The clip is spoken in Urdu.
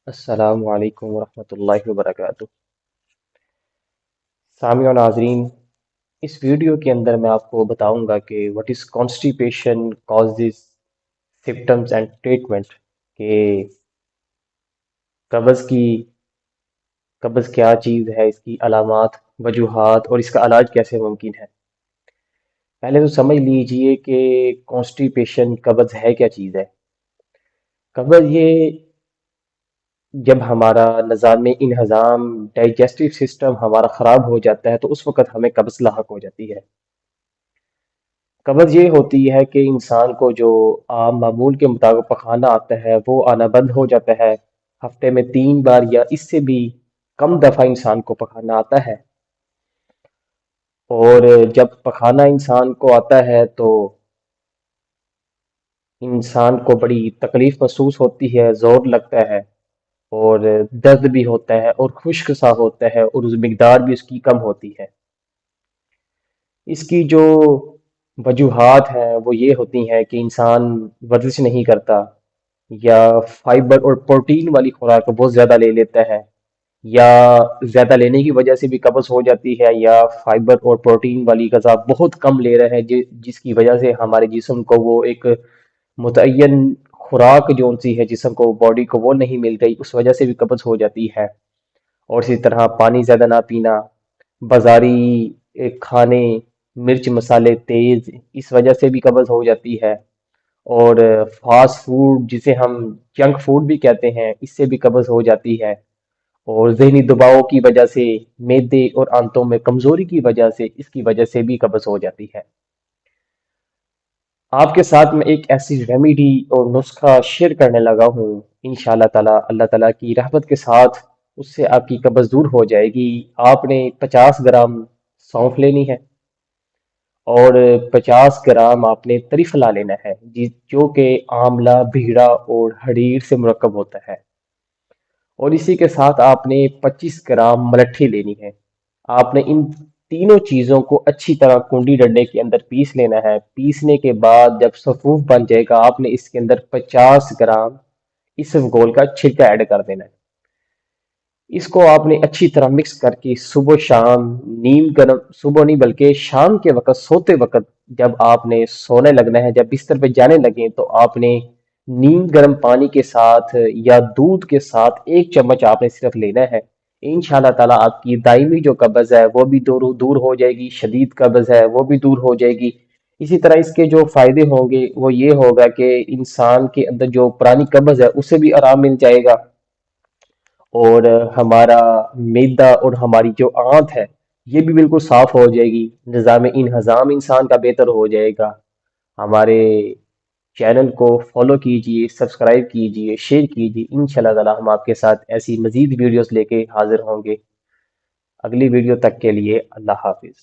السلام علیکم ورحمۃ اللہ وبرکاتہ۔ سامعین و ناظرین، اس ویڈیو کے اندر میں آپ کو بتاؤں گا کہ what is constipation, causes, symptoms and treatment, کہ قبض کی قبض کیا چیز ہے، اس کی علامات، وجوہات اور اس کا علاج کیسے ممکن ہے۔ پہلے تو سمجھ لیجئے کہ کانسٹیپیشن، قبض ہے کیا چیز ہے۔ قبض یہ جب ہمارا نظام انہضام، ڈائجسٹو سسٹم ہمارا خراب ہو جاتا ہے تو اس وقت ہمیں قبض لاحق ہو جاتی ہے۔ قبض یہ ہوتی ہے کہ انسان کو جو عام معمول کے مطابق پخانہ آتا ہے وہ آنا بند ہو جاتا ہے۔ ہفتے میں 3 بار یا اس سے بھی کم دفعہ انسان کو پخانہ آتا ہے، اور جب پخانہ انسان کو آتا ہے تو انسان کو بڑی تکلیف محسوس ہوتی ہے، زور لگتا ہے اور درد بھی ہوتا ہے اور خشک سا ہوتا ہے، اور اس مقدار بھی اس کی کم ہوتی ہے۔ اس کی جو وجوہات ہیں وہ یہ ہوتی ہیں کہ انسان ورزش نہیں کرتا، یا فائبر اور پروٹین والی خوراک بہت زیادہ لے لیتا ہے، یا زیادہ لینے کی وجہ سے بھی قبض ہو جاتی ہے، یا فائبر اور پروٹین والی غذا بہت کم لے رہے ہیں جس کی وجہ سے ہمارے جسم کو وہ ایک متعین خوراک جو سی ہے جسم کو، باڈی کو وہ نہیں مل رہی، اس وجہ سے بھی قبض ہو جاتی ہے۔ اور اسی طرح پانی زیادہ نہ پینا، بازاری کھانے، مرچ مسالے تیز، اس وجہ سے بھی قبض ہو جاتی ہے۔ اور فاسٹ فوڈ جسے ہم جنک فوڈ بھی کہتے ہیں، اس سے بھی قبض ہو جاتی ہے۔ اور ذہنی دباؤ کی وجہ سے، معدے اور آنتوں میں کمزوری کی وجہ سے، اس کی وجہ سے بھی قبض ہو جاتی ہے۔ آپ کے ساتھ میں ایک ایسی ریمیڈی اور نسخہ شیئر کرنے لگا ہوں، انشاءاللہ تعالی اللہ تعالیٰ کی رحمت کے ساتھ اس سے آپ کی قبض دور ہو جائے گی۔ آپ نے 50 گرام سونف لینی ہے، اور 50 گرام آپ نے تریفلا لینا ہے، جو کہ آملہ، بھیڑا اور ہڑیر سے مرکب ہوتا ہے۔ اور اسی کے ساتھ آپ نے 25 گرام ملٹھی لینی ہے۔ آپ نے ان تینوں چیزوں کو اچھی طرح کنڈی ڈنڈے کے اندر پیس لینا ہے۔ پیسنے کے بعد جب سفوف بن جائے گا، آپ نے اس کے اندر 50 گرام اسف گول کا چھلکا ایڈ کر دینا ہے۔ اس کو آپ نے اچھی طرح مکس کر کے صبح شام، نیم گرم، صبح نہیں بلکہ شام کے وقت سوتے وقت، جب آپ نے سونے لگنا ہے، جب بستر پہ جانے لگیں، تو آپ نے نیم گرم پانی کے ساتھ یا دودھ کے ساتھ 1 چمچ آپ نے صرف لینا ہے۔ انشاءاللہ تعالیٰ آپ کی دائمی جو قبض ہے وہ بھی دور ہو جائے گی، شدید قبض ہے وہ بھی دور ہو جائے گی۔ اسی طرح اس کے جو فائدے ہوں گے وہ یہ ہوگا کہ انسان کے اندر جو پرانی قبض ہے اسے بھی آرام مل جائے گا، اور ہمارا معدہ اور ہماری جو آنت ہے یہ بھی بالکل صاف ہو جائے گی، نظام انہضام انسان کا بہتر ہو جائے گا۔ ہمارے چینل کو فالو کیجئے، سبسکرائب کیجئے، شیئر کیجئے۔ انشاءاللہ تعالی ہم آپ کے ساتھ ایسی مزید ویڈیوز لے کے حاضر ہوں گے۔ اگلی ویڈیو تک کے لیے اللہ حافظ۔